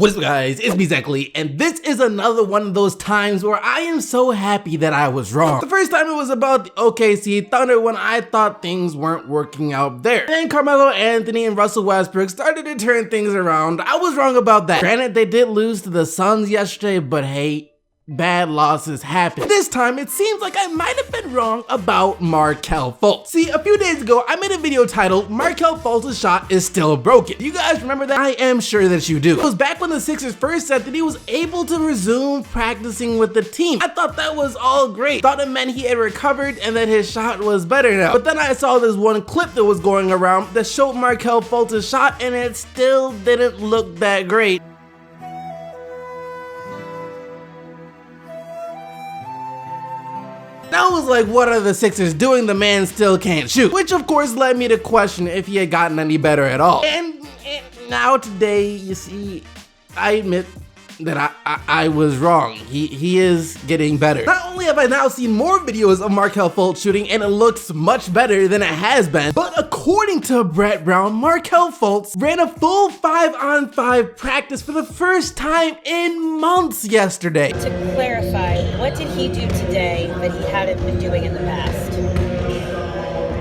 What's up guys, it's me Zachary, and this is another one of those times where I am so happy that I was wrong. The first time it was about the OKC Thunder when I thought things weren't working out there. Then Carmelo Anthony and Russell Westbrook started to turn things around. I was wrong about that. Granted, they did lose to the Suns yesterday, but hey, bad losses happen. This time, it seems like I might have been wrong about Markelle Fultz. See, a few days ago, I made a video titled, Markelle Fultz's shot is still broken. You guys remember that? I am sure that you do. It was back when the Sixers first said that he was able to resume practicing with the team. I thought that was all great. Thought it meant he had recovered and that his shot was better now. But then I saw this one clip that was going around that showed Markelle Fultz's shot and it still didn't look that great. I was like, what are the Sixers doing? The man still can't shoot. Which of course led me to question if he had gotten any better at all. And now today, you see, I admit that I was wrong. He is getting better. Not only have I now seen more videos of Markelle Fultz shooting and it looks much better than it has been, but according to Brett Brown, Markelle Fultz ran a full 5-on-5 practice for the first time in months yesterday. To clarify, what did he do today that he hadn't been doing in the past?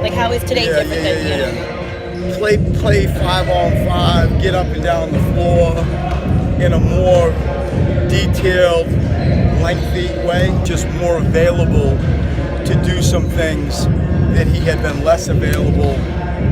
Like, how is today different than you? Play 5-on-5, get up and down the floor in a more detailed, lengthy way, just more available to do some things that he had been less available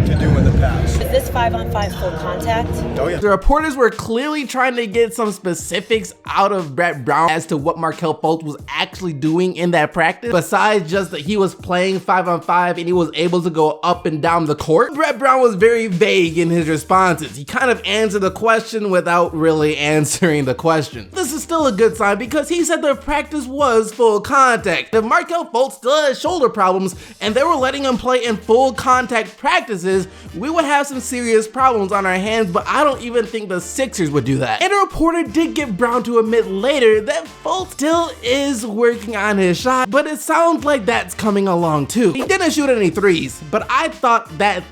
to do in the past. Is this 5-on-5 full contact? Oh yeah. The reporters were clearly trying to get some specifics out of Brett Brown as to what Markelle Fultz was actually doing in that practice, besides just that he was playing 5-on-5 and he was able to go up and down the court. Brett Brown was very vague in his responses. He kind of answered the question without really answering the question. This is still a good sign because he said the practice was full contact. If Markelle Fultz still had shoulder problems and they were letting him play in full contact practices, we would have some serious problems on our hands, but I don't even think the Sixers would do that. And a reporter did get Brown to admit later that Fultz still is working on his shot, but it sounds like that's coming along too. He didn't shoot any threes, but I thought that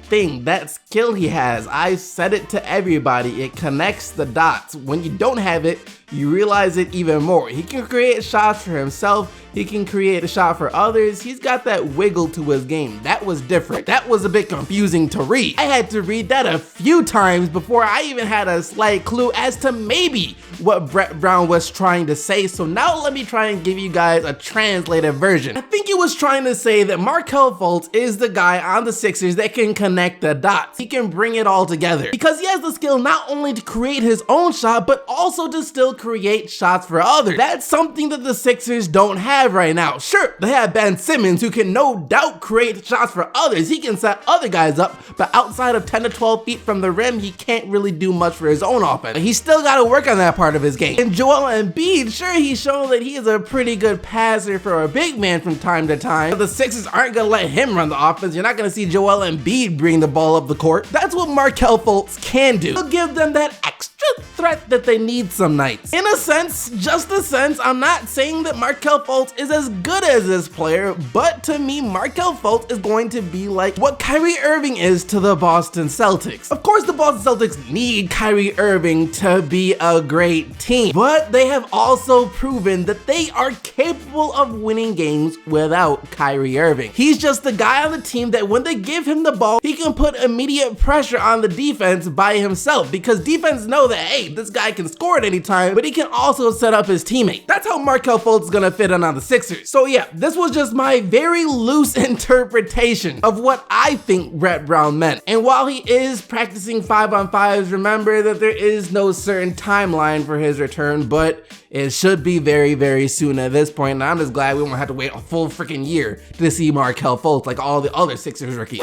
skill he has, I said it to everybody, it connects the dots. When you don't have it, you realize it even more. He can create shots for himself, he can create a shot for others, he's got that wiggle to his game. That was different. That was a bit confusing to read. I had to read that a few times before I even had a slight clue as to maybe what Brett Brown was trying to say, so now let me try and give you guys a translated version. I think he was trying to say that Markelle Fultz is the guy on the Sixers that can connect the dots. He can bring it all together because he has the skill not only to create his own shot, but also to still create shots for others. That's something that the Sixers don't have right now. Sure, they have Ben Simmons who can no doubt create shots for others. He can set other guys up, but outside of 10 to 12 feet from the rim, he can't really do much for his own offense. He's still got to work on that part of his game. And Joel Embiid, sure, he's shown that he is a pretty good passer for a big man from time to time, but the Sixers aren't gonna let him run the offense. You're not gonna see Joel Embiid bring the ball up the court. That's what Markelle Fultz can do. He'll give them that extra threat that they need some nights. In a sense, just a sense, I'm not saying that Markelle Fultz is as good as this player, but to me, Markelle Fultz is going to be like what Kyrie Irving is to the Boston Celtics. Of course, the Boston Celtics need Kyrie Irving to be a great team, but they have also proven that they are capable of winning games without Kyrie Irving. He's just the guy on the team that when they give him the ball, he can put immediate pressure on the defense by himself because defense know that, hey, this guy can score at any time, but he can also set up his teammate. That's how Markelle Fultz is gonna fit in on the Sixers. So yeah, this was just my very loose interpretation of what I think Brett Brown meant. And while he is practicing 5-on-5s, remember that there is no certain timeline for his return, but it should be very, very soon at this point, and I'm just glad we won't have to wait a full freaking year to see Markelle Fultz like all the other Sixers rookies.